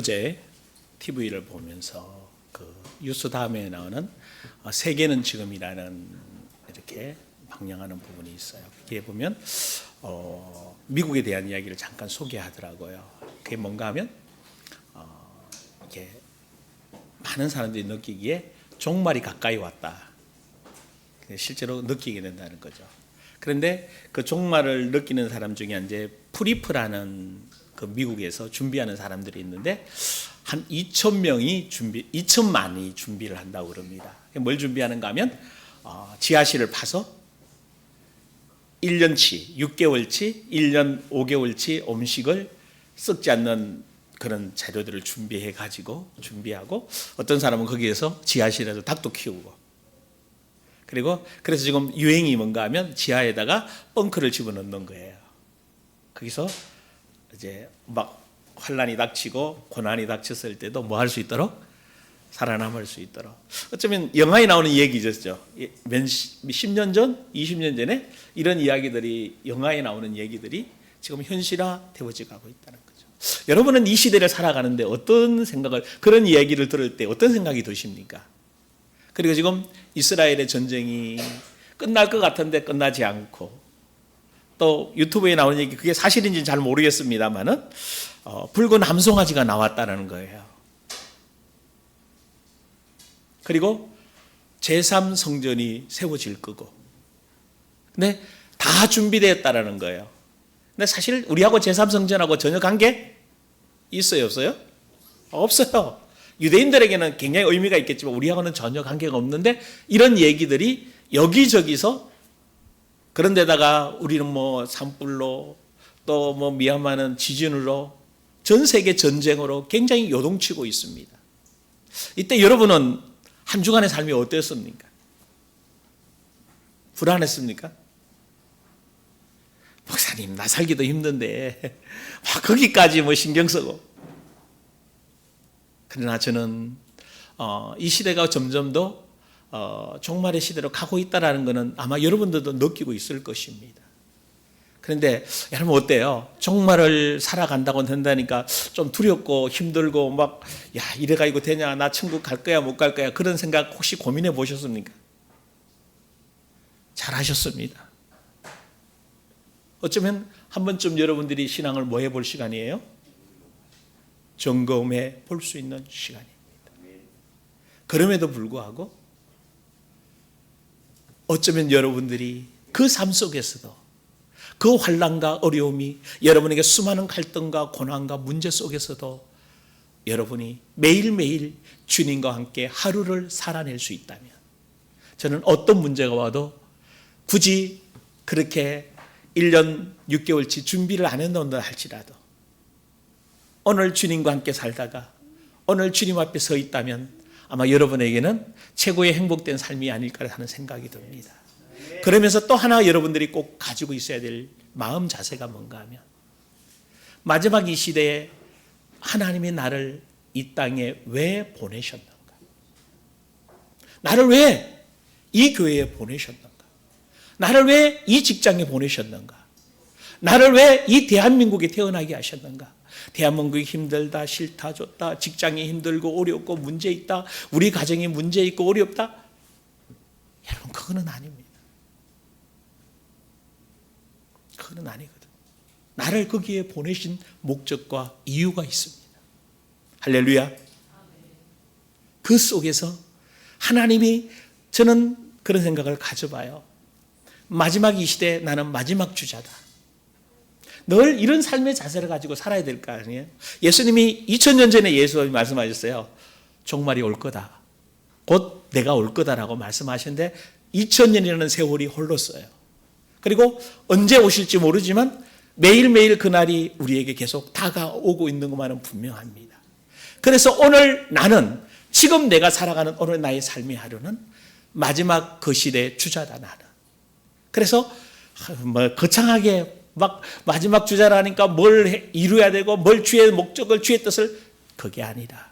어제 TV를 보면서 그 뉴스 다음에 나오는 세계는 지금이라는 이렇게 방영하는 부분이 있어요. 거기에 보면 미국에 대한 이야기를 잠깐 소개하더라고요. 그게 뭔가 하면 이렇게 많은 사람들이 느끼기에 종말이 가까이 왔다. 실제로 느끼게 된다는 거죠. 그런데 그 종말을 느끼는 사람 중에 이제 프리프라는 그 미국에서 준비하는 사람들이 있는데 한 2천만이 준비를 한다고 그럽니다. 뭘 준비하는가 하면 지하실을 파서 1년치, 6개월치, 1년 5개월치 음식을 썩지 않는 그런 재료들을 준비하고 어떤 사람은 거기에서 지하실에서 닭도 키우고 그리고 그래서 지금 유행이 뭔가 하면 지하에다가 벙커를 집어넣는 거예요. 거기서 이제 막 환란이 닥치고 고난이 닥쳤을 때도 뭐 할 수 있도록 살아남을 수 있도록 어쩌면 영화에 나오는 얘기죠. 10년 전, 20년 전에 이런 이야기들이 영화에 나오는 얘기들이 지금 현실화 되어져 가고 있다는 거죠. 여러분은 이 시대를 살아가는데 어떤 생각을 그런 이야기를 들을 때 어떤 생각이 드십니까? 그리고 지금 이스라엘의 전쟁이 끝날 것 같은데 끝나지 않고 또 유튜브에 나오는 얘기 그게 사실인지는 잘 모르겠습니다만은 붉은 함송아지가 나왔다는 거예요. 그리고 제3성전이 세워질 거고 근데 다 준비되었다는 거예요. 근데 사실 우리하고 제3성전하고 전혀 관계 있어요 없어요? 없어요. 유대인들에게는 굉장히 의미가 있겠지만 우리하고는 전혀 관계가 없는데 이런 얘기들이 여기저기서 그런데다가 우리는 뭐 산불로 또 뭐 미얀마는 지진으로 전 세계 전쟁으로 굉장히 요동치고 있습니다. 이때 여러분은 한 주간의 삶이 어땠습니까? 불안했습니까? 목사님 나 살기도 힘든데 거기까지 뭐 신경 쓰고 그러나 저는 이 시대가 점점 더 종말의 시대로 가고 있다는 것은 아마 여러분들도 느끼고 있을 것입니다. 그런데 여러분 어때요? 종말을 살아간다고 한다니까 좀 두렵고 힘들고 막 야 이래가 이거 되냐 나 천국 갈 거야 못 갈 거야 그런 생각 혹시 고민해 보셨습니까? 잘하셨습니다. 어쩌면 한 번쯤 여러분들이 신앙을 뭐 해볼 시간이에요? 점검해 볼 수 있는 시간입니다. 그럼에도 불구하고 어쩌면 여러분들이 그 삶 속에서도 그 환난과 어려움이 여러분에게 수많은 갈등과 고난과 문제 속에서도 여러분이 매일매일 주님과 함께 하루를 살아낼 수 있다면 저는 어떤 문제가 와도 굳이 그렇게 1년 6개월치 준비를 안 해놓는다 할지라도 오늘 주님과 함께 살다가 오늘 주님 앞에 서 있다면 아마 여러분에게는 최고의 행복된 삶이 아닐까 하는 생각이 듭니다. 그러면서 또 하나 여러분들이 꼭 가지고 있어야 될 마음 자세가 뭔가 하면 마지막 이 시대에 하나님이 나를 이 땅에 왜 보내셨는가? 나를 왜 이 교회에 보내셨는가? 나를 왜 이 직장에 보내셨는가? 나를 왜 이 대한민국에 태어나게 하셨는가? 대한민국이 힘들다, 싫다, 좋다, 직장이 힘들고 어렵고 문제 있다, 우리 가정에 문제 있고 어렵다. 여러분 그거는 아닙니다. 그건 아니거든. 나를 거기에 보내신 목적과 이유가 있습니다. 할렐루야. 그 속에서 하나님이 저는 그런 생각을 가져봐요. 마지막 이 시대에 나는 마지막 주자다. 늘 이런 삶의 자세를 가지고 살아야 될 거 아니에요. 예수님이 2000년 전에 예수님이 말씀하셨어요. 종말이 올 거다. 곧 내가 올 거다라고 말씀하셨는데 2000년이라는 세월이 흘렀어요. 그리고 언제 오실지 모르지만 매일매일 그날이 우리에게 계속 다가오고 있는 것만은 분명합니다. 그래서 오늘 나는 지금 내가 살아가는 오늘 나의 삶의 하루는 마지막 그 시대의 주자다 나는. 그래서 뭐 거창하게 막 마지막 주자라니까 뭘 이루어야 되고 뭘 주의 목적을 주의 뜻을 그게 아니라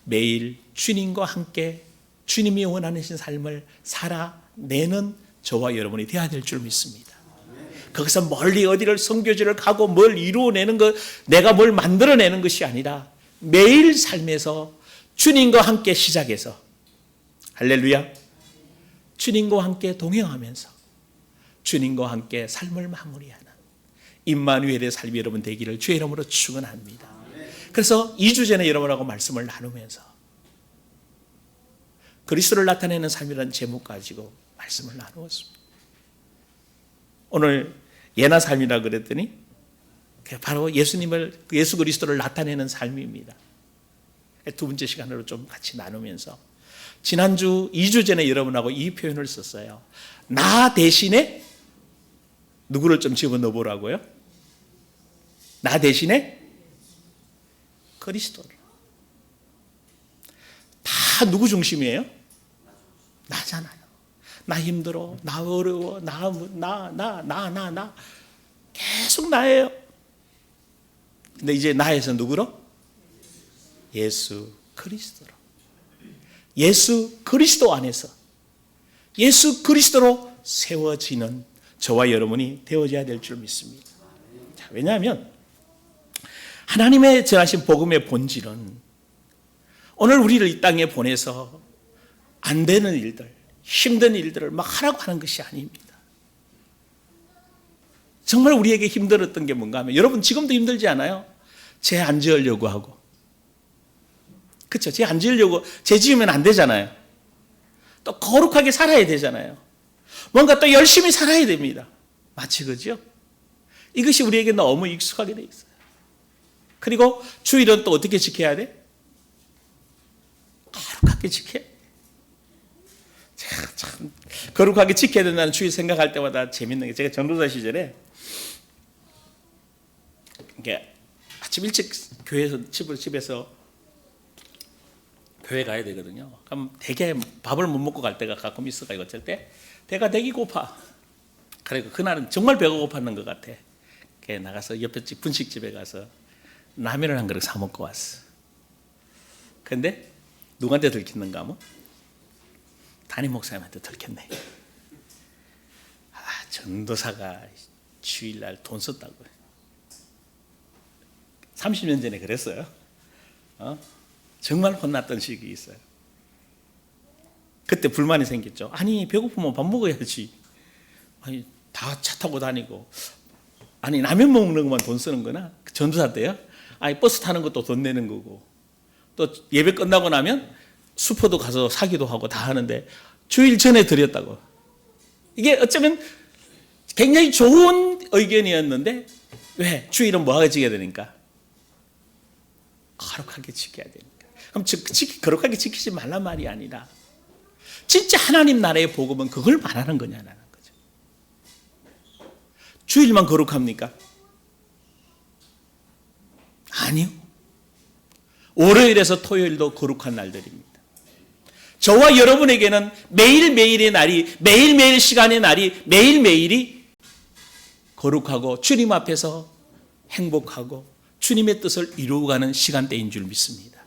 매일 주님과 함께 주님이 원하는 삶을 살아내는 저와 여러분이 되어야 될 줄 믿습니다. 거기서 멀리 어디를 선교지를 가고 뭘 이루어내는 것, 내가 뭘 만들어내는 것이 아니라 매일 삶에서 주님과 함께 시작해서, 할렐루야, 주님과 함께 동행하면서 주님과 함께 삶을 마무리하는 임마누엘의 삶이 여러분 되기를 주의 이름으로 축원합니다. 그래서 2주 전에 여러분하고 말씀을 나누면서 그리스도를 나타내는 삶이라는 제목 가지고 말씀을 나누었습니다. 오늘 예나 삶이라 그랬더니 바로 예수님을, 예수 그리스도를 나타내는 삶입니다. 두 번째 시간으로 좀 같이 나누면서 지난주 2주 전에 여러분하고 이 표현을 썼어요. 나 대신에 누구를 좀 집어넣어 보라고요? 나 대신에 그리스도를. 다 누구 중심이에요? 나잖아요. 나 힘들어, 나 어려워, 나 계속 나예요. 근데 이제 나에서 누구로? 예수 그리스도로. 예수 그리스도 안에서 예수 그리스도로 세워지는 저와 여러분이 되어져야 될 줄 믿습니다. 자, 왜냐하면 하나님의 전하신 복음의 본질은 오늘 우리를 이 땅에 보내서 안 되는 일들, 힘든 일들을 막 하라고 하는 것이 아닙니다. 정말 우리에게 힘들었던 게 뭔가 하면, 여러분 지금도 힘들지 않아요? 죄 안 지으려고 하고, 그렇죠? 죄 안 지으려고, 죄 지으면 안 되잖아요. 또 거룩하게 살아야 되잖아요. 뭔가 또 열심히 살아야 됩니다. 마치 그죠? 이것이 우리에게 너무 익숙하게 돼 있어요. 그리고 주일은 또 어떻게 지켜야 돼? 거룩하게 지켜야 돼. 참 거룩하게 지켜야 된다는 주일 생각할 때마다 재밌는 게, 제가 전도사 시절에 이게 아침 일찍 교회에서 집에서 교회 가야 되거든요. 그럼 되게 밥을 못 먹고 갈 때가 가끔 있어가지고 어쩔 때 배가 되게 고파. 그리고 그날은 정말 배가 고팠는 것 같아. 나가서 옆에 집 분식집에 가서 라면을 한 그릇 사 먹고 왔어. 근데 누구한테 들켰는가 하면 담임 목사님한테 들켰네. 전도사가 주일날 돈 썼다고. 30년 전에 그랬어요. 정말 혼났던 시기 있어요. 그때 불만이 생겼죠. 아니 배고프면 밥 먹어야지. 아니 다 차 타고 다니고, 아니 라면 먹는 것만 돈 쓰는 거나? 전도사 때요? 아니 버스 타는 것도 돈 내는 거고, 또 예배 끝나고 나면 슈퍼도 가서 사기도 하고 다 하는데 주일 전에 드렸다고. 이게 어쩌면 굉장히 좋은 의견이었는데, 왜? 주일은 뭐하게 지켜야 되니까? 거룩하게 지켜야 되니까. 그럼 거룩하게 지키지 말란 말이 아니라 진짜 하나님 나라의 복음은 그걸 말하는 거냐라는 거죠. 주일만 거룩합니까? 아니요. 월요일에서 토요일도 거룩한 날들입니다. 저와 여러분에게는 매일매일의 날이, 매일매일 시간의 날이, 매일매일이 거룩하고 주님 앞에서 행복하고 주님의 뜻을 이루어가는 시간대인 줄 믿습니다.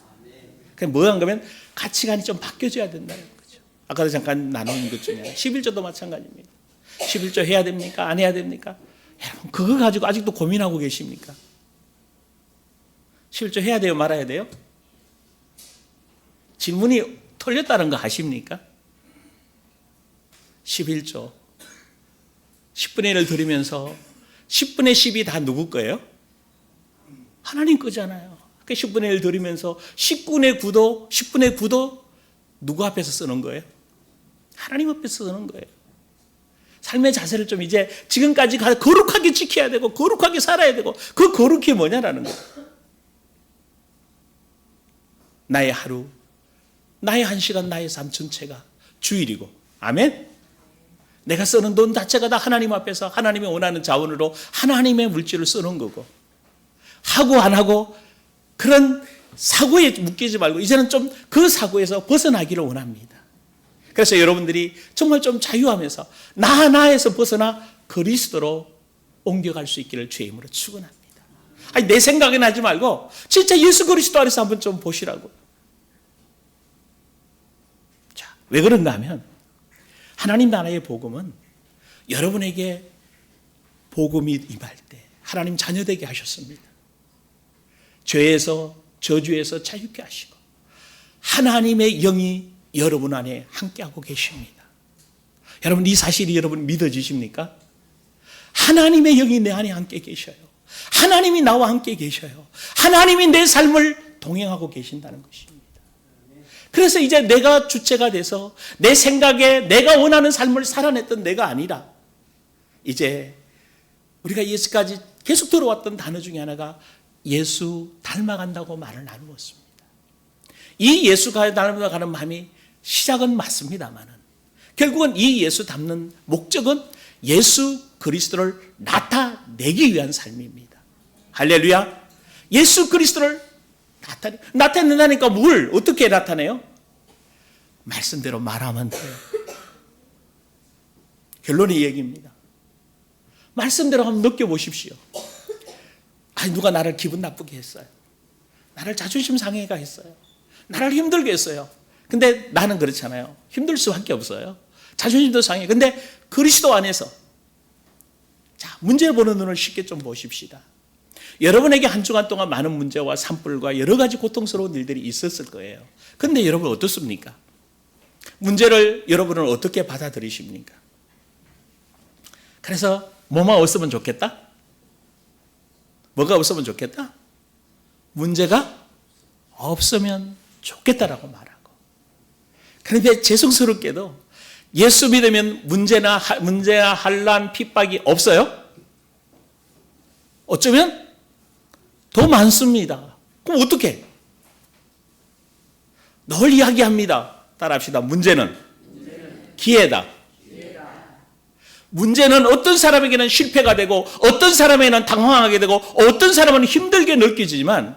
그냥 뭐한 거면 가치관이 좀 바뀌어져야 된다는 거죠. 아까도 잠깐 나눈 것 중에 11조도 마찬가지입니다. 11조 해야 됩니까? 안 해야 됩니까? 여러분 그거 가지고 아직도 고민하고 계십니까? 11조 해야 돼요? 말아야 돼요? 질문이 틀렸다는 거 아십니까? 11조 10분의 1을 드리면서 10분의 10이 다 누구 거예요? 하나님 거잖아요. 그 10분의 1 드리면서 10분의 9도 누구 앞에서 쓰는 거예요? 하나님 앞에서 쓰는 거예요. 삶의 자세를 좀 이제 지금까지 거룩하게 지켜야 되고 거룩하게 살아야 되고, 그 거룩이 뭐냐라는 거예요. 나의 하루, 나의 한 시간, 나의 삶 전체가 주일이고, 아멘? 내가 쓰는 돈 자체가 다 하나님 앞에서 하나님이 원하는 자원으로 하나님의 물질을 쓰는 거고, 하고 안 하고 그런 사고에 묶이지 말고 이제는 좀 그 사고에서 벗어나기를 원합니다. 그래서 여러분들이 정말 좀 자유하면서 나에서 벗어나 그리스도로 옮겨갈 수 있기를 주의 이름으로 축원합니다. 아니 내 생각에 나지 말고 진짜 예수 그리스도 안에서 한번 좀 보시라고. 자, 왜 그런가 하면 하나님 나라의 복음은 여러분에게 복음이 임할 때 하나님 자녀되게 하셨습니다. 죄에서 저주에서 자유케 하시고 하나님의 영이 여러분 안에 함께하고 계십니다. 여러분, 이 사실이 여러분 믿어지십니까? 하나님의 영이 내 안에 함께 계셔요. 하나님이 나와 함께 계셔요. 하나님이 내 삶을 동행하고 계신다는 것입니다. 그래서 이제 내가 주체가 돼서 내 생각에 내가 원하는 삶을 살아냈던 내가 아니라 이제 우리가 예수까지 계속 들어왔던 단어 중에 하나가 예수 닮아간다고 말을 나누었습니다. 이 예수가 닮아가는 마음이 시작은 맞습니다만은 결국은 이 예수 닮는 목적은 예수 그리스도를 나타내기 위한 삶입니다. 할렐루야. 예수 그리스도를 나타낸다니까 뭘 어떻게 나타내요? 말씀대로 말하면 돼요. 결론이 이 얘기입니다. 말씀대로 한번 느껴보십시오. 누가 나를 기분 나쁘게 했어요. 나를 자존심 상해가 했어요. 나를 힘들게 했어요. 근데 나는 그렇잖아요. 힘들 수밖에 없어요. 자존심도 상해. 근데 그리스도 안에서 자, 문제를 보는 눈을 쉽게 좀 보십시다. 여러분에게 한 주간 동안 많은 문제와 산불과 여러 가지 고통스러운 일들이 있었을 거예요. 그런데 여러분 어떻습니까? 문제를 여러분은 어떻게 받아들이십니까? 그래서 뭐만 없으면 좋겠다? 뭐가 없으면 좋겠다? 문제가 없으면 좋겠다라고 말하고. 그런데 죄송스럽게도 예수 믿으면 문제나 환난, 핍박이 없어요? 어쩌면 더 많습니다. 그럼 어떻게? 늘 이야기합니다. 따라합시다. 문제는 기회다. 문제는 어떤 사람에게는 실패가 되고 어떤 사람에게는 당황하게 되고 어떤 사람은 힘들게 느껴지지만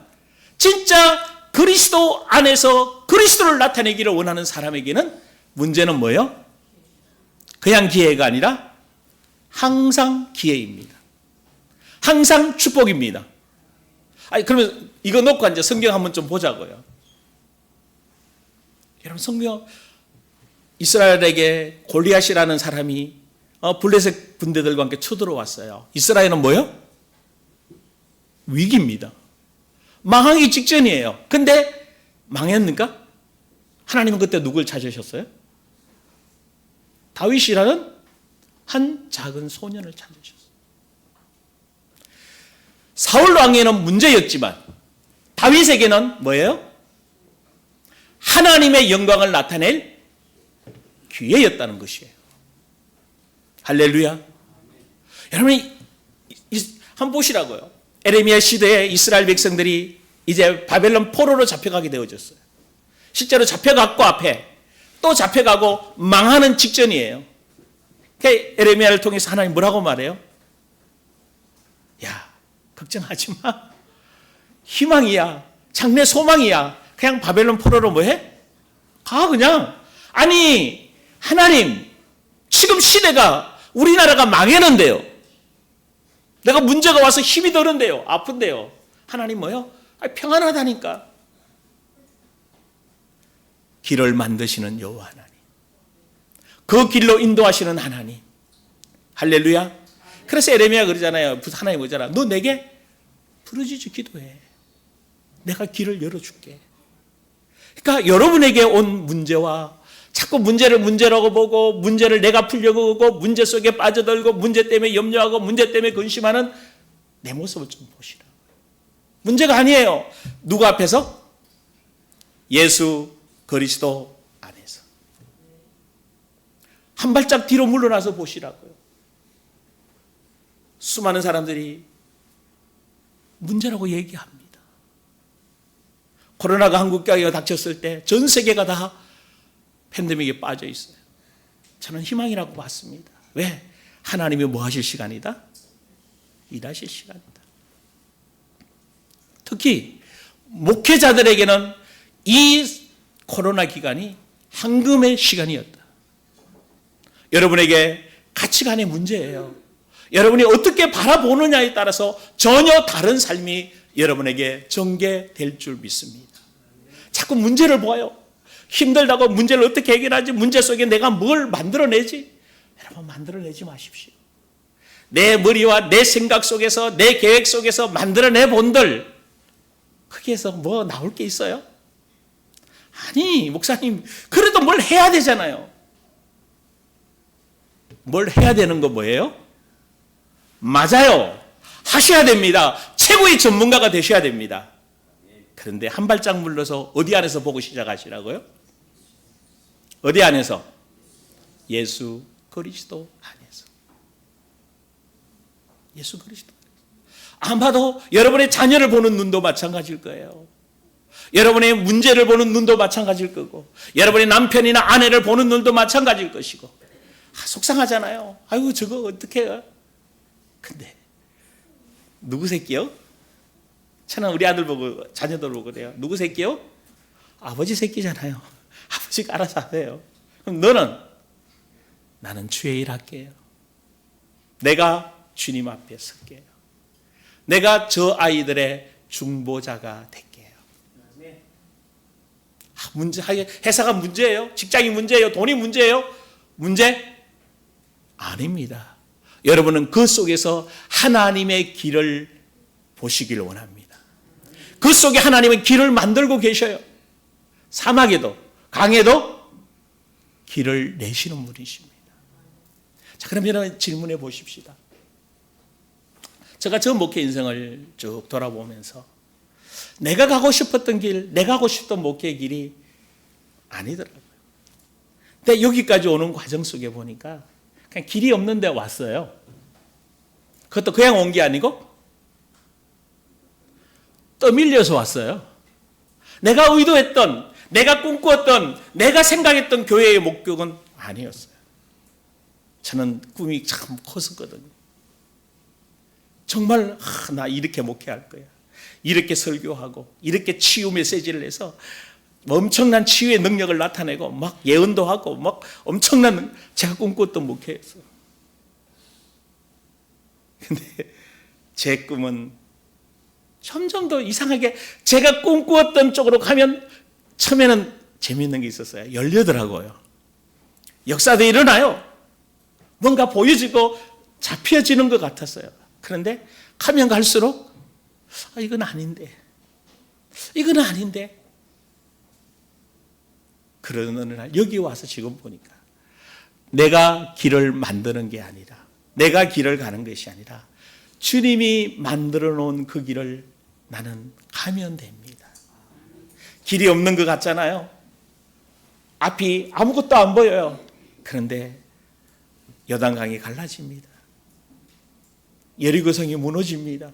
진짜 그리스도 안에서 그리스도를 나타내기를 원하는 사람에게는 문제는 뭐예요? 그냥 기회가 아니라 항상 기회입니다. 항상 축복입니다. 그러면 이거 놓고 이제 성경 한번 좀 보자고요. 여러분, 성경 이스라엘에게 골리앗이라는 사람이 블레셋 군대들과 함께 쳐들어왔어요. 이스라엘은 뭐예요? 위기입니다. 망하기 직전이에요. 근데 망했는가? 하나님은 그때 누굴 찾으셨어요? 다윗이라는 한 작은 소년을 찾으셨어요. 사울 왕에는 문제였지만 다윗에게는 뭐예요? 하나님의 영광을 나타낼 기회였다는 것이에요. 할렐루야. 여러분이 한번 보시라고요. 에레미야 시대에 이스라엘 백성들이 이제 바벨론 포로로 잡혀가게 되어졌어요. 실제로 잡혀갔고 앞에 또 잡혀가고 망하는 직전이에요. 에레미야를 통해서 하나님 뭐라고 말해요? 야, 걱정하지 마. 희망이야. 장래 소망이야. 그냥 바벨론 포로로 뭐해? 가 그냥. 아니 하나님 지금 시대가 우리나라가 망했는데요. 내가 문제가 와서 힘이 드는데요. 아픈데요. 하나님 뭐요? 평안하다니까. 길을 만드시는 여호와 하나님. 그 길로 인도하시는 하나님. 할렐루야. 그래서 에레미야 그러잖아요. 하나님 뭐잖아. 너 내게 부르짖어 기도해. 내가 길을 열어줄게. 그러니까 여러분에게 온 문제와 자꾸 문제를 문제라고 보고 문제를 내가 풀려고 하고 문제 속에 빠져들고 문제 때문에 염려하고 문제 때문에 근심하는 내 모습을 좀 보시라. 문제가 아니에요. 누구 앞에서? 예수 그리스도 안에서. 한 발짝 뒤로 물러나서 보시라고요. 수많은 사람들이 문제라고 얘기합니다. 코로나가 한국에 닥쳤을 때 전 세계가 다 팬데믹에 빠져 있어요. 저는 희망이라고 봤습니다. 왜? 하나님이 뭐 하실 시간이다? 일하실 시간이다. 특히 목회자들에게는 이 코로나 기간이 황금의 시간이었다. 여러분에게 가치관의 문제예요. 여러분이 어떻게 바라보느냐에 따라서 전혀 다른 삶이 여러분에게 전개될 줄 믿습니다. 자꾸 문제를 보아요. 힘들다고 문제를 어떻게 해결하지? 문제 속에 내가 뭘 만들어내지? 여러분 만들어내지 마십시오. 내 머리와 내 생각 속에서 내 계획 속에서 만들어내 본들 거기에서 뭐 나올 게 있어요? 아니 목사님 그래도 뭘 해야 되잖아요. 뭘 해야 되는 거 뭐예요? 맞아요. 하셔야 됩니다. 최고의 전문가가 되셔야 됩니다. 그런데 한 발짝 물러서 어디 안에서 보고 시작하시라고요? 어디 안에서? 예수 그리스도 안에서. 예수 그리스도. 아마도 여러분의 자녀를 보는 눈도 마찬가지일 거예요. 여러분의 문제를 보는 눈도 마찬가지일 거고, 여러분의 남편이나 아내를 보는 눈도 마찬가지일 것이고. 속상하잖아요. 아이고 저거 어떻게 해요? 근데 누구 새끼요? 저는 우리 아들 보고 자녀들 보고 그래요. 누구 새끼요? 아버지 새끼잖아요. 아버지가 알아서 하세요. 그럼 너는? 나는 주의 일 할게요. 내가 주님 앞에 설게요. 내가 저 아이들의 중보자가 될게요. 문제, 회사가 문제예요? 직장이 문제예요? 돈이 문제예요? 문제? 아닙니다. 여러분은 그 속에서 하나님의 길을 보시길 원합니다. 그 속에 하나님은 길을 만들고 계셔요. 사막에도 강에도 길을 내시는 분이십니다. 자, 그럼 여러분 질문해 보십시다. 제가 저 목회 인생을 쭉 돌아보면서 내가 가고 싶었던 길, 내가 가고 싶던 목회 길이 아니더라고요. 근데 여기까지 오는 과정 속에 보니까 그냥 길이 없는데 왔어요. 그것도 그냥 온 게 아니고 떠밀려서 왔어요. 내가 의도했던, 내가 꿈꾸었던, 내가 생각했던 교회의 목적은 아니었어요. 저는 꿈이 참 컸었거든요. 정말 나 이렇게 목회할 거야. 이렇게 설교하고 이렇게 치유 메시지를 해서 엄청난 치유의 능력을 나타내고 막 예언도 하고 막 엄청난 제가 꿈꿨던 목회였어요. 근데 제 꿈은 점점 더 이상하게 제가 꿈꾸었던 쪽으로 가면 처음에는 재미있는 게 있었어요. 열리더라고요. 역사도 일어나요. 뭔가 보여지고 잡혀지는 것 같았어요. 그런데 가면 갈수록 이건 아닌데, 이건 아닌데. 그러는 어느 날 여기 와서 지금 보니까 내가 길을 만드는 게 아니라, 내가 길을 가는 것이 아니라 주님이 만들어 놓은 그 길을 나는 가면 됩니다. 길이 없는 것 같잖아요. 앞이 아무것도 안 보여요. 그런데 요단강이 갈라집니다. 여리고성이 무너집니다.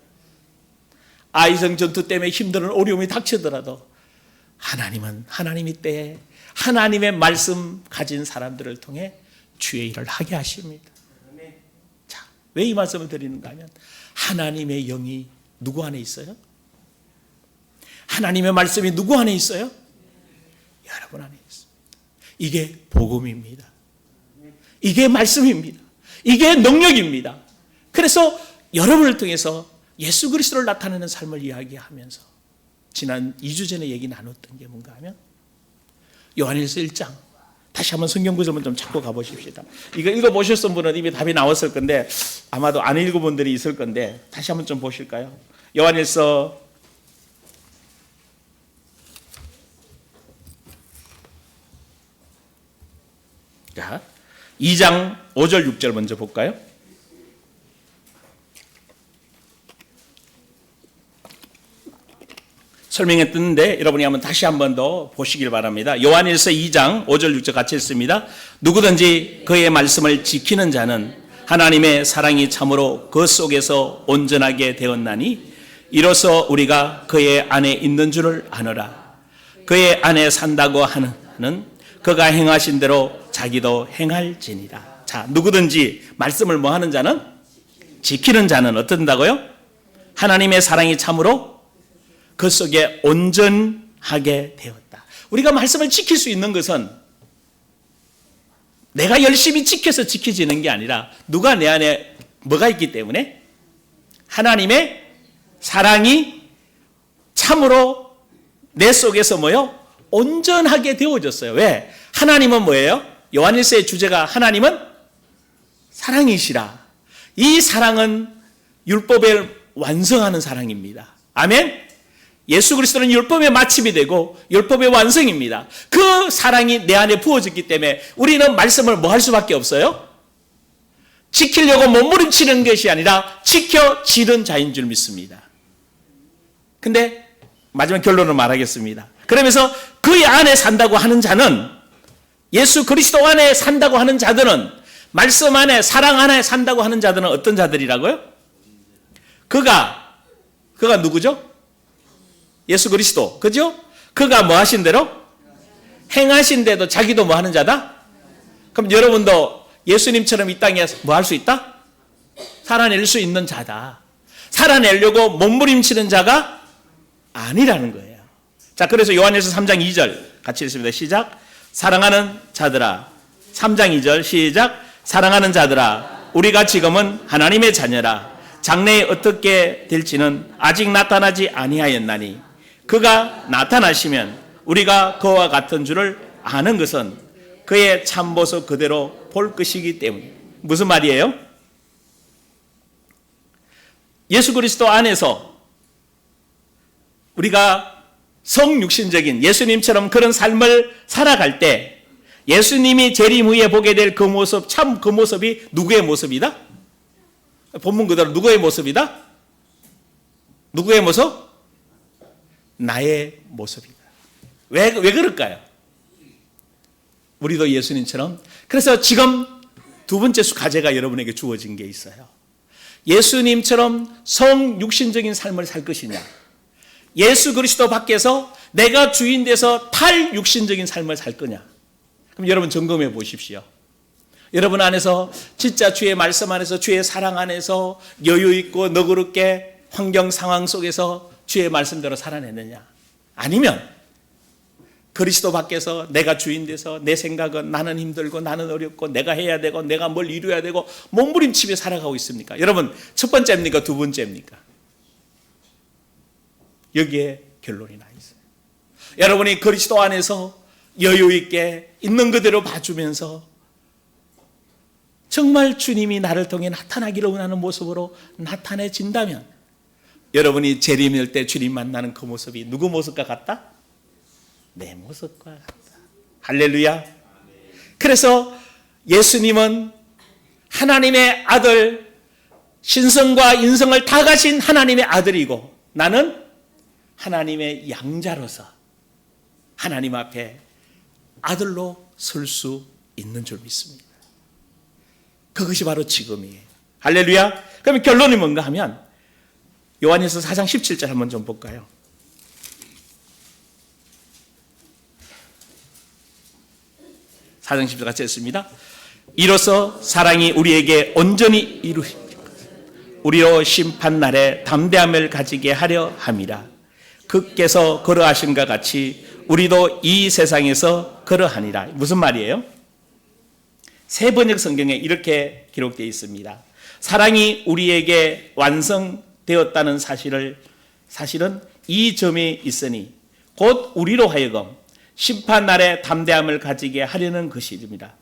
아이성 전투 때문에 힘든 어려움이 닥치더라도 하나님은 하나님의 때에 하나님의 말씀 가진 사람들을 통해 주의 일을 하게 하십니다. 자, 왜 이 말씀을 드리는가 하면 하나님의 영이 누구 안에 있어요? 하나님의 말씀이 누구 안에 있어요? 여러분 안에 있습니다. 이게 복음입니다. 이게 말씀입니다. 이게 능력입니다. 그래서 여러분을 통해서 예수 그리스도를 나타내는 삶을 이야기하면서 지난 2주 전에 얘기 나눴던 게 뭔가 하면 요한일서 1장 다시 한번 성경 구절만 좀 찾고 가보십시다. 이거 읽어보셨던 분은 이미 답이 나왔을 건데 아마도 안 읽어본 분들이 있을 건데 다시 한번 좀 보실까요? 요한일서 2장 5절 6절 먼저 볼까요? 설명했던데 여러분이 한번 다시 한 번 더 보시길 바랍니다. 요한일서 2장 5절 6절 같이 읽습니다. 누구든지 그의 말씀을 지키는 자는 하나님의 사랑이 참으로 그 속에서 온전하게 되었나니 이로써 우리가 그의 안에 있는 줄을 아노라. 그의 안에 산다고 하는 그가 행하신 대로 자기도 행할지니라. 자, 누구든지 말씀을 뭐 하는 자는? 지키는 자는 어떤다고요? 하나님의 사랑이 참으로 그 속에 온전하게 되었다. 우리가 말씀을 지킬 수 있는 것은 내가 열심히 지켜서 지켜지는 게 아니라 누가 내 안에 뭐가 있기 때문에? 하나님의 사랑이 참으로 내 속에서 뭐요? 온전하게 되어졌어요. 왜? 하나님은 뭐예요? 요한일서의 주제가 하나님은 사랑이시라. 이 사랑은 율법을 완성하는 사랑입니다. 아멘? 예수 그리스도는 율법의 마침이 되고 율법의 완성입니다. 그 사랑이 내 안에 부어졌기 때문에 우리는 말씀을 뭐 할 수밖에 없어요? 지키려고 몸부림치는 것이 아니라 지켜지는 자인 줄 믿습니다. 근데 마지막 결론을 말하겠습니다. 그러면서 그 안에 산다고 하는 자는, 예수 그리스도 안에 산다고 하는 자들은, 말씀 안에, 사랑 안에 산다고 하는 자들은 어떤 자들이라고요? 그가 누구죠? 예수 그리스도. 그죠? 그가 뭐 하신 대로? 행하신 대로 자기도 뭐 하는 자다? 그럼 여러분도 예수님처럼 이 땅에 뭐 할 수 있다? 살아낼 수 있는 자다. 살아내려고 몸부림치는 자가 아니라는 거예요. 자, 그래서 요한일서 3장 2절 같이 읽습니다. 시작. 사랑하는 자들아. 3장 2절 시작. 사랑하는 자들아, 우리가 지금은 하나님의 자녀라. 장래에 어떻게 될지는 아직 나타나지 아니하였나니 그가 나타나시면 우리가 그와 같은 줄을 아는 것은 그의 참모습 그대로 볼 것이기 때문에. 무슨 말이에요? 예수 그리스도 안에서 우리가 성육신적인 예수님처럼 그런 삶을 살아갈 때 예수님이 재림 후에 보게 될 그 모습, 참 그 모습이 누구의 모습이다? 본문 그대로 누구의 모습이다? 누구의 모습? 나의 모습이다. 왜 그럴까요? 우리도 예수님처럼. 그래서 지금 두 번째 과제가 여러분에게 주어진 게 있어요. 예수님처럼 성육신적인 삶을 살 것이냐, 예수 그리스도 밖에서 내가 주인 돼서 탈육신적인 삶을 살 거냐. 그럼 여러분 점검해 보십시오. 여러분 안에서 진짜 주의 말씀 안에서, 주의 사랑 안에서 여유 있고 너그럽게 환경 상황 속에서 주의 말씀대로 살아내느냐, 아니면 그리스도 밖에서 내가 주인 돼서 내 생각은 나는 힘들고 나는 어렵고 내가 해야 되고 내가 뭘 이루어야 되고 몸부림치며 살아가고 있습니까? 여러분, 첫 번째입니까? 두 번째입니까? 여기에 결론이 나 있어요. 여러분이 그리스도 안에서 여유 있게 있는 그대로 봐주면서 정말 주님이 나를 통해 나타나기를 원하는 모습으로 나타내진다면, 여러분이 재림일 때 주님 만나는 그 모습이 누구 모습과 같다? 내 모습과 같다. 할렐루야. 그래서 예수님은 하나님의 아들, 신성과 인성을 다 가진 하나님의 아들이고, 나는 하나님의 양자로서 하나님 앞에 아들로 설 수 있는 줄 믿습니다. 그것이 바로 지금이에요. 할렐루야. 그러면 결론이 뭔가 하면 요한일서 4장 17절 한번 좀 볼까요? 사장 10절 같이 했습니다. 이로써 사랑이 우리에게 온전히 이루어진 우리로 심판날에 담대함을 가지게 하려 함이라. 그께서 그러하신 것 같이 우리도 이 세상에서 그러하니라. 무슨 말이에요? 새 번역 성경에 이렇게 기록되어 있습니다. 사랑이 우리에게 완성되었다는 사실은 이 점에 있으니 곧 우리로 하여금 심판날에 담대함을 가지게 하려는 것입니다.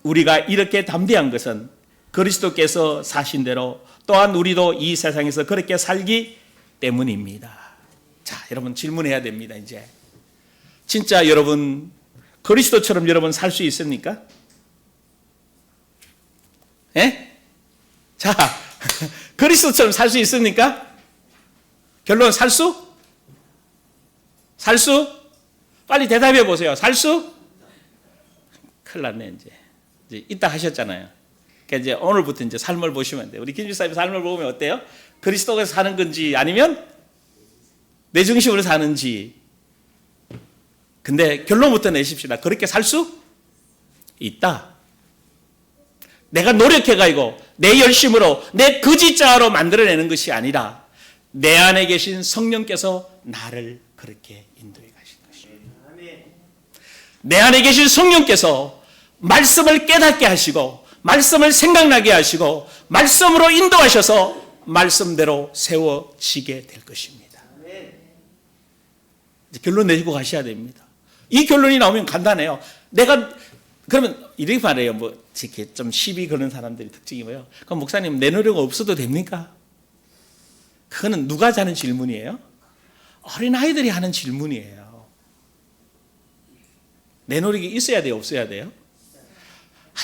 우리가 이렇게 담대한 것은 그리스도께서 사신 대로 또한 우리도 이 세상에서 그렇게 살기 때문입니다. 자, 여러분 질문해야 됩니다. 이제 진짜 여러분 그리스도처럼 여러분 살 수 있습니까? 예? 자, 그리스도처럼 살 수 있습니까? 결론 살 수? 살 수? 빨리 대답해 보세요. 살 수? 큰일 났네. 이제 이따 하셨잖아요. 그러니까 이제 오늘부터 이제 삶을 보시면 돼요. 우리 김집사님 삶을 보면 어때요? 그리스도에서 사는 건지 아니면 내 중심으로 사는지. 근데 결론부터 내십시다. 그렇게 살 수 있다. 내가 노력해가지고 내 열심으로 내 거짓자로 만들어내는 것이 아니라 내 안에 계신 성령께서 나를 그렇게 인도해 가신 것입니다. 내 안에 계신 성령께서 말씀을 깨닫게 하시고 말씀을 생각나게 하시고 말씀으로 인도하셔서 말씀대로 세워지게 될 것입니다. 이제 결론 내시고 가셔야 됩니다. 이 결론이 나오면 간단해요. 내가 그러면 이렇게 말해요. 뭐 이렇게 좀 시비 거는 사람들이 특징이 뭐예요? 그럼 목사님 내 노력 없어도 됩니까? 그거는 누가 하는 질문이에요? 어린아이들이 하는 질문이에요. 내 노력이 있어야 돼요? 없어야 돼요?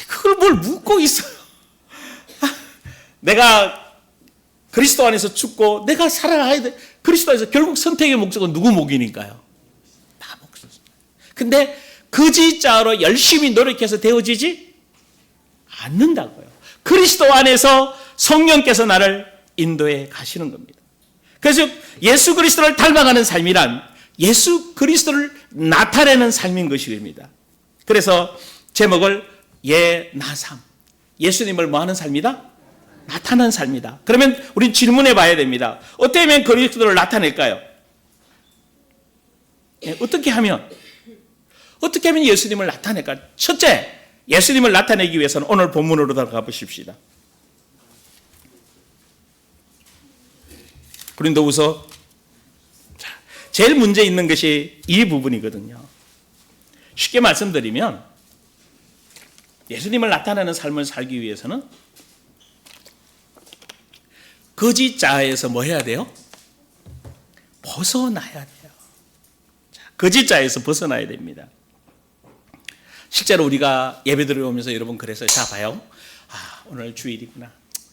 그걸 뭘 묻고 있어요. 내가 그리스도 안에서 죽고 내가 살아가야 돼. 그리스도 안에서 결국 선택의 목적은 누구 목이니까요? 나 목적. 근데 거짓자로 열심히 노력해서 되어지지 않는다고요. 그리스도 안에서 성령께서 나를 인도해 가시는 겁니다. 그래서 예수 그리스도를 닮아가는 삶이란 예수 그리스도를 나타내는 삶인 것입니다. 그래서 제목을 예나삼, 예수님을 뭐하는 삶이다? 나타내는 삶이다. 그러면 우린 질문해 봐야 됩니다. 어떻게 하면 그리스도를 나타낼까요? 어떻게 하면 예수님을 나타낼까? 첫째, 예수님을 나타내기 위해서는 오늘 본문으로 들어가 보십시다. 고린도후서, 제일 문제 있는 것이 이 부분이거든요. 쉽게 말씀드리면 예수님을 나타내는 삶을 살기 위해서는 거짓자에서 뭐 해야 돼요? 벗어나야 돼요. 거짓자에서 벗어나야 됩니다. 실제로 우리가 예배 들어오면서 여러분 그래서 자 봐요. 오늘 주일이구나.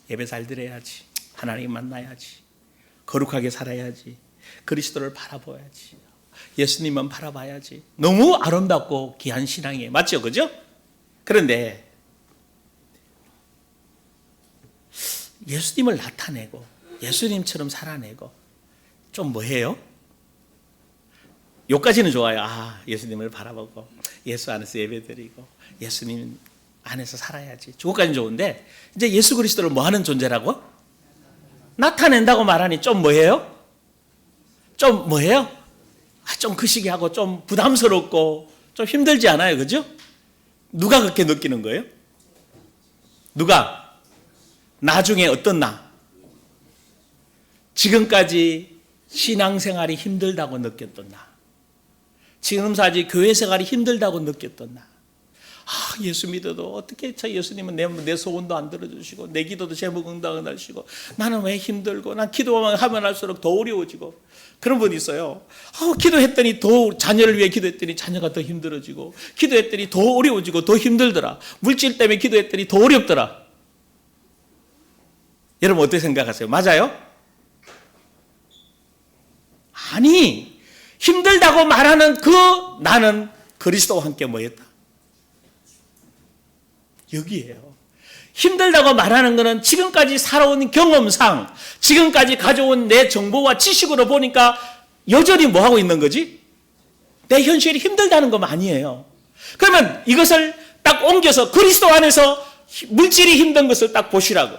예배 잘 드려야지. 하나님 만나야지. 거룩하게 살아야지. 그리스도를 바라봐야지. 예수님만 바라봐야지. 너무 아름답고 귀한 신앙이에요. 맞죠? 그죠? 그런데 예수님을 나타내고 예수님처럼 살아내고 좀 뭐해요? 요까지는 좋아요. 예수님을 바라보고 예수 안에서 예배드리고 예수님 안에서 살아야지. 저거까지는 좋은데 이제 예수 그리스도를 뭐하는 존재라고? 나타낸다고 말하니 좀 뭐해요? 좀 뭐해요? 좀 거시기하고 좀 부담스럽고 좀 힘들지 않아요? 그죠? 누가 그렇게 느끼는 거예요? 누가? 나중에 어떤 나? 지금까지 신앙생활이 힘들다고 느꼈던 나. 지금까지 교회 생활이 힘들다고 느꼈던 나. 예수 믿어도 어떻게 예수님은 내 소원도 안 들어주시고 내 기도도 제목 응답 안 하시고 나는 왜 힘들고 난 기도만 하면 할수록 더 어려워지고 그런 분이 있어요. 기도했더니 더 자녀를 위해 기도했더니 자녀가 더 힘들어지고 기도했더니 더 어려워지고 더 힘들더라. 물질 때문에 기도했더니 더 어렵더라. 여러분 어떻게 생각하세요? 맞아요? 아니, 힘들다고 말하는 그 나는 그리스도와 함께 뭐였다? 여기에요. 힘들다고 말하는 것은 지금까지 살아온 경험상, 지금까지 가져온 내 정보와 지식으로 보니까 여전히 뭐 하고 있는 거지? 내 현실이 힘들다는 거 아니에요. 그러면 이것을 딱 옮겨서 그리스도 안에서 물질이 힘든 것을 딱 보시라고.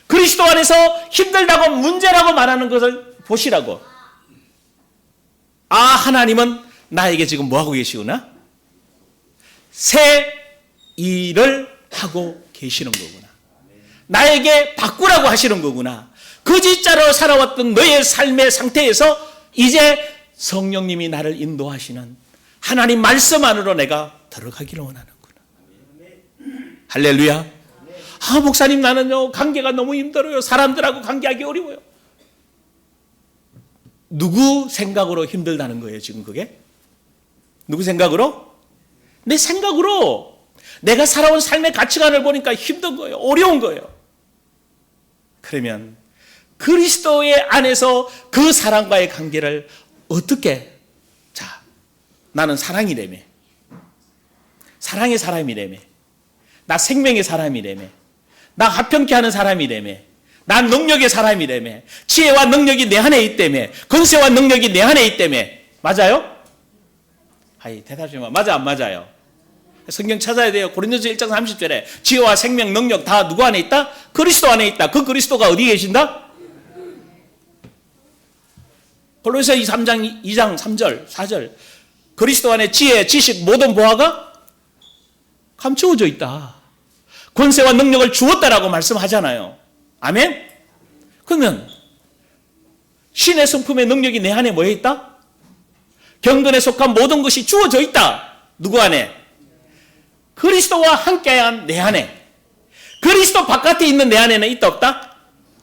그리스도 안에서 힘들다고 문제라고 말하는 것을 보시라고. 하나님은 나에게 지금 뭐 하고 계시구나? 새 일을 하고 계시는 거구나. 나에게 바꾸라고 하시는 거구나. 거짓자로 살아왔던 너의 삶의 상태에서 이제 성령님이 나를 인도하시는 하나님 말씀 안으로 내가 들어가기를 원하는구나. 할렐루야. 목사님 나는요 관계가 너무 힘들어요. 사람들하고 관계하기 어려워요. 누구 생각으로 힘들다는 거예요 지금 그게? 누구 생각으로? 내 생각으로. 내가 살아온 삶의 가치관을 보니까 힘든 거예요. 어려운 거예요. 그러면 그리스도의 안에서 그 사랑과의 관계를 어떻게? 나는 사랑이라며. 사랑의 사람이라며. 나 생명의 사람이라며. 나 화평케 하는 사람이라며. 난 능력의 사람이라며. 지혜와 능력이 내 안에 있다며. 권세와 능력이 내 안에 있다며. 맞아요? 대답 좀 맞아 안 맞아요? 성경 찾아야 돼요. 고린도서 1장 30절에 지혜와 생명, 능력 다 누구 안에 있다? 그리스도 안에 있다. 그 그리스도가 어디에 계신다? 골로새 2장 3절, 4절 그리스도 안에 지혜, 지식, 모든 보화가 감추어져 있다. 권세와 능력을 주었다라고 말씀하잖아요. 아멘? 그러면 신의 성품의 능력이 내 안에 뭐에 있다? 경건에 속한 모든 것이 주어져 있다. 누구 안에? 그리스도와 함께한 내 안에. 그리스도 바깥에 있는 내 안에는 있다 없다?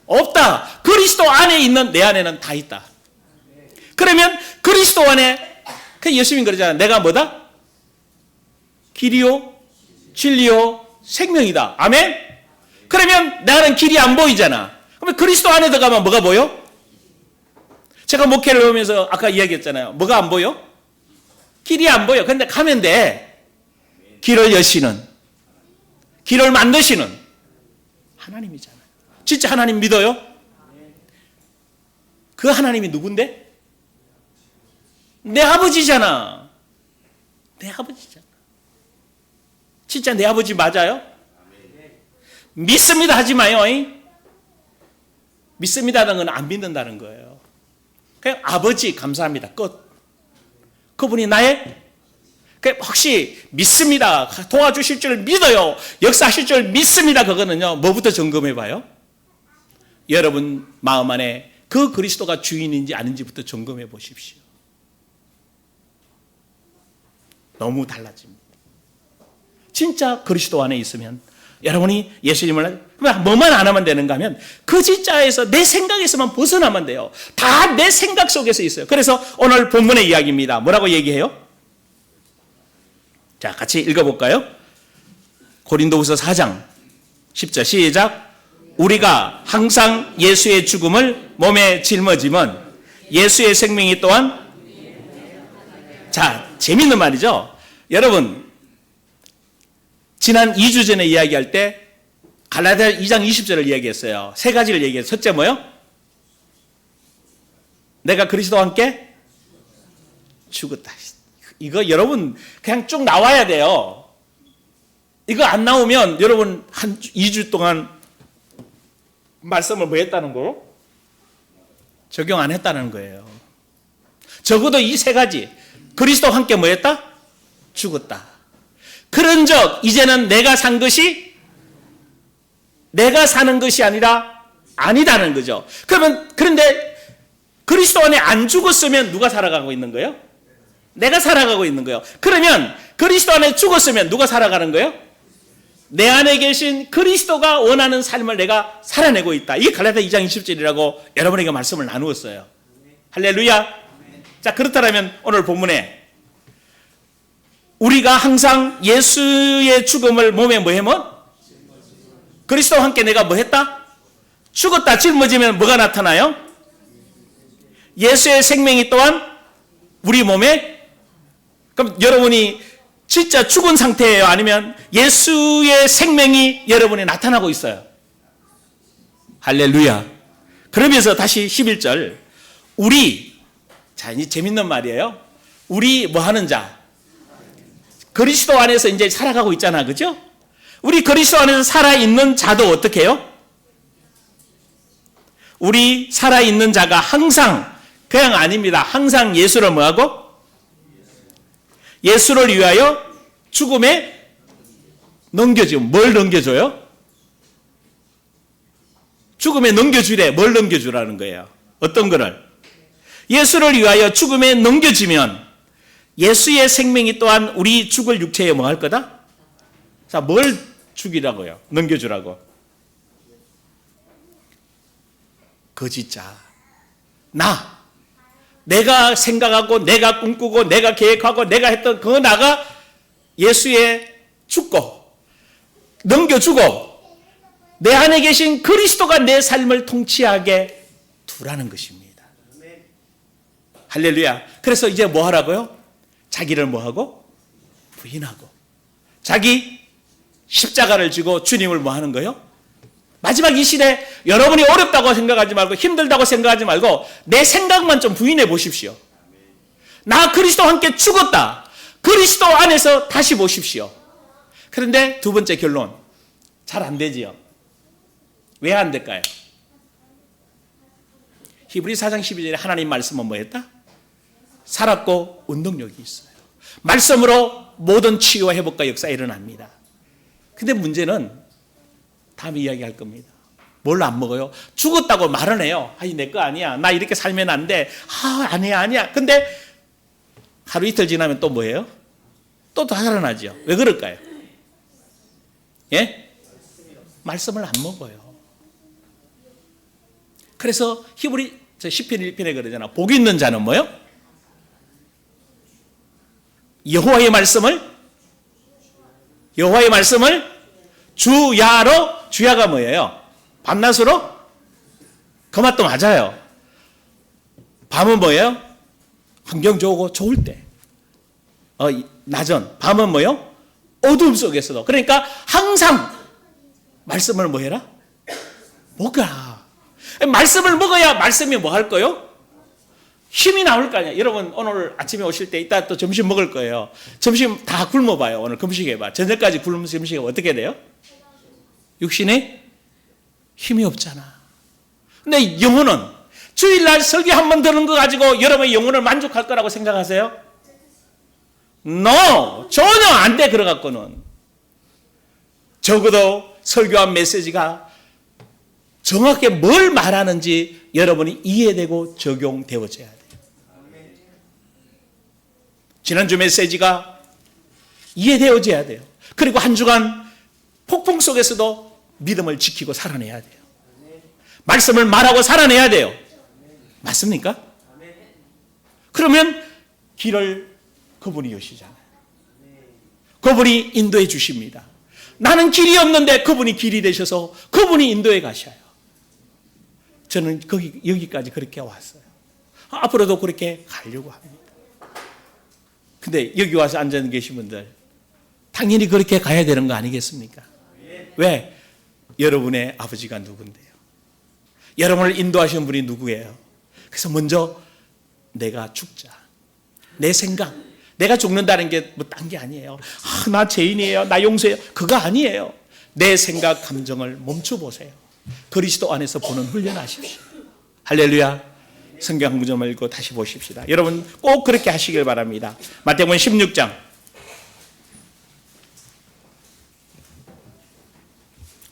없다. 그리스도 안에 있는 내 안에는 다 있다. 그러면 그리스도 안에 그 예수님 그러잖아요. 내가 뭐다? 길이요 진리요 생명이다. 아멘? 그러면 나는 길이 안 보이잖아. 그러면 그리스도 안에 들어가면 뭐가 보여? 제가 목회를 하면서 아까 이야기했잖아요. 뭐가 안 보여? 길이 안 보여. 근데 가면 돼. 길을 여시는, 길을 만드시는 하나님이잖아요. 진짜 하나님 믿어요? 그 하나님이 누군데? 내 아버지잖아. 내 아버지잖아. 진짜 내 아버지 맞아요? 믿습니다 하지 마요. 믿습니다는 건 안 믿는다는 거예요. 그냥 아버지 감사합니다. 끝. 그분이 나의 혹시 믿습니다. 도와주실 줄 믿어요. 역사하실 줄 믿습니다. 그거는요. 뭐부터 점검해 봐요? 여러분 마음 안에 그 그리스도가 주인인지 아닌지부터 점검해 보십시오. 너무 달라집니다. 진짜 그리스도 안에 있으면 여러분이 예수님을 뭐만 안 하면 되는가 하면 그 진짜에서 내 생각에서만 벗어나면 돼요. 다 내 생각 속에서 있어요. 그래서 오늘 본문의 이야기입니다. 뭐라고 얘기해요? 자, 같이 읽어볼까요? 고린도후서 4장 10절 시작. 우리가 항상 예수의 죽음을 몸에 짊어지면 예수의 생명이 또한. 자, 재밌는 말이죠. 여러분 지난 2주 전에 이야기할 때 갈라디아 2장 20절을 이야기했어요. 세 가지를 얘기했어요. 첫째 뭐요? 내가 그리스도와 함께 죽었다. 이거 여러분 그냥 쭉 나와야 돼요. 이거 안 나오면 여러분 한 2주 동안 말씀을 뭐 했다는 거요? 적용 안 했다는 거예요. 적어도 이 세 가지. 그리스도와 함께 뭐 했다? 죽었다. 그런즉 이제는 내가 산 것이 내가 사는 것이 아니라 아니다는 거죠. 그런데 그리스도 안에 안 죽었으면 누가 살아가고 있는 거예요? 내가 살아가고 있는 거예요. 그러면 그리스도 안에 죽었으면 누가 살아가는 거예요? 내 안에 계신 그리스도가 원하는 삶을 내가 살아내고 있다. 이게 갈라디아 2장 20절이라고 여러분에게 말씀을 나누었어요. 할렐루야. 자, 그렇다면 오늘 본문에 우리가 항상 예수의 죽음을 몸에 뭐 해면? 그리스도와 함께 내가 뭐 했다? 죽었다. 짊어지면 뭐가 나타나요? 예수의 생명이 또한 우리 몸에. 그럼 여러분이 진짜 죽은 상태예요? 아니면 예수의 생명이 여러분에 나타나고 있어요? 할렐루야. 그러면서 다시 11절 우리, 자, 이제 재밌는 말이에요. 우리 뭐 하는 자? 그리스도 안에서 이제 살아가고 있잖아. 그죠? 우리 그리스도 안에서 살아있는 자도 어떻게 해요? 우리 살아있는 자가 항상, 그냥 아닙니다. 항상 예수를 뭐하고? 예수를 위하여 죽음에 넘겨줘. 뭘 넘겨줘요? 죽음에 넘겨주래. 뭘 넘겨주라는 거예요? 어떤 거를? 예수를 위하여 죽음에 넘겨지면 예수의 생명이 또한 우리 죽을 육체에 뭐 할 거다? 자, 뭘 죽이라고요? 넘겨주라고. 거짓자. 내가 생각하고 내가 꿈꾸고 내가 계획하고 내가 했던 그 나가 예수의 죽고 넘겨주고 내 안에 계신 그리스도가 내 삶을 통치하게 두라는 것입니다. 할렐루야. 그래서 이제 뭐 하라고요? 자기를 뭐 하고? 부인하고. 자기 십자가를 지고 주님을 뭐 하는 거예요? 마지막 이 시대 여러분이 어렵다고 생각하지 말고 힘들다고 생각하지 말고 내 생각만 좀 부인해 보십시오. 나 그리스도와 함께 죽었다. 그리스도 안에서 다시 보십시오. 그런데 두 번째 결론. 잘 안 되지요. 왜 안 될까요? 히브리서 4장 12절에 하나님 말씀은 뭐 했다? 살았고 운동력이 있어요. 말씀으로 모든 치유와 회복과 역사가 일어납니다. 근데 문제는 다음에 이야기할 겁니다. 뭘 안 먹어요? 죽었다고 말은 해요. 아니 내 거 아니야. 나 이렇게 살면 안 돼. 아니야. 근데 하루 이틀 지나면 또 뭐예요? 또 달아나죠. 왜 그럴까요? 예? 말씀을 안 먹어요. 그래서 시편 1편에 그러잖아. 복 있는 자는 뭐요? 여호와의 말씀을 주야가 뭐예요? 밤낮으로? 그 맛도 맞아요. 밤은 뭐예요? 환경 좋고 좋을 때. 낮은. 밤은 뭐예요? 어둠 속에서도. 그러니까 항상 말씀을 뭐 해라? 먹어라. 말씀을 먹어야 말씀이 뭐 할 거요? 힘이 나올 거 아니야. 여러분 오늘 아침에 오실 때 이따 또 점심 먹을 거예요. 점심 다 굶어봐요. 오늘 금식해봐. 저녁까지 굶으면서 금식해봐. 어떻게 돼요? 육신에 힘이 없잖아. 근데 영혼은 주일날 설교 한 번 들은 거 가지고 여러분의 영혼을 만족할 거라고 생각하세요? No! 전혀 안 돼. 그래 갖고는. 적어도 설교한 메시지가 정확히 뭘 말하는지 여러분이 이해되고 적용되어져야 돼요. 지난주 메시지가 이해되어져야 돼요. 그리고 한 주간 폭풍 속에서도 믿음을 지키고 살아내야 돼요. 말씀을 말하고 살아내야 돼요. 맞습니까? 그러면 길을 그분이 여시잖아요. 그분이 인도해 주십니다. 나는 길이 없는데 그분이 길이 되셔서 그분이 인도해 가셔요. 저는 여기까지 그렇게 왔어요. 앞으로도 그렇게 가려고 합니다. 근데 여기 와서 앉아 계신 분들 당연히 그렇게 가야 되는 거 아니겠습니까? 왜? 여러분의 아버지가 누군데요? 여러분을 인도하시는 분이 누구예요? 그래서 먼저 내가 죽자. 내 생각. 내가 죽는다는 게 뭐 딴 게 아니에요. 나 죄인이에요. 나 용서해요. 그거 아니에요. 내 생각, 감정을 멈춰보세요. 그리스도 안에서 보는 훈련하십시오. 할렐루야. 성경 한 구절만 읽고 다시 보십시다. 여러분 꼭 그렇게 하시길 바랍니다. 마태복음 16장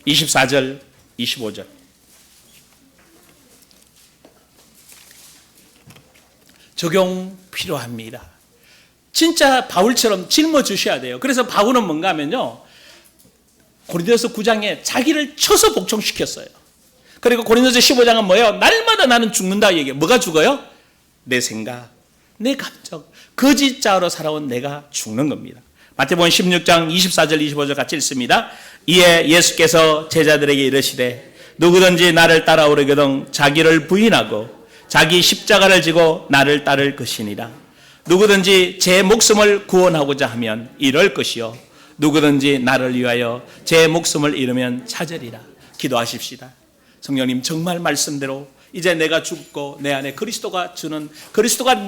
24절 25절 적용 필요합니다. 진짜 바울처럼 짊어주셔야 돼요. 그래서 바울은 뭔가 하면요, 고린도서 9장에 자기를 쳐서 복종시켰어요. 그리고 고린도서 15장은 뭐예요? 날마다 나는 죽는다 얘기해요. 뭐가 죽어요? 내 생각, 내 감정, 거짓자로 살아온 내가 죽는 겁니다. 마태복음 16장 24절 25절 같이 읽습니다. 이에 예수께서 제자들에게 이르시되 누구든지 나를 따라오려거든 자기를 부인하고 자기 십자가를 지고 나를 따를 것이니라. 누구든지 제 목숨을 구원하고자 하면 이럴 것이요 누구든지 나를 위하여 제 목숨을 잃으면 찾으리라. 기도하십시다. 성령님, 정말 말씀대로 이제 내가 죽고 내 안에 그리스도가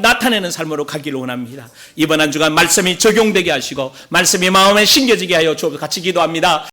나타내는 삶으로 가기를 원합니다. 이번 한 주간 말씀이 적용되게 하시고 말씀이 마음에 심겨지게 하여 주옵소서. 같이 기도합니다.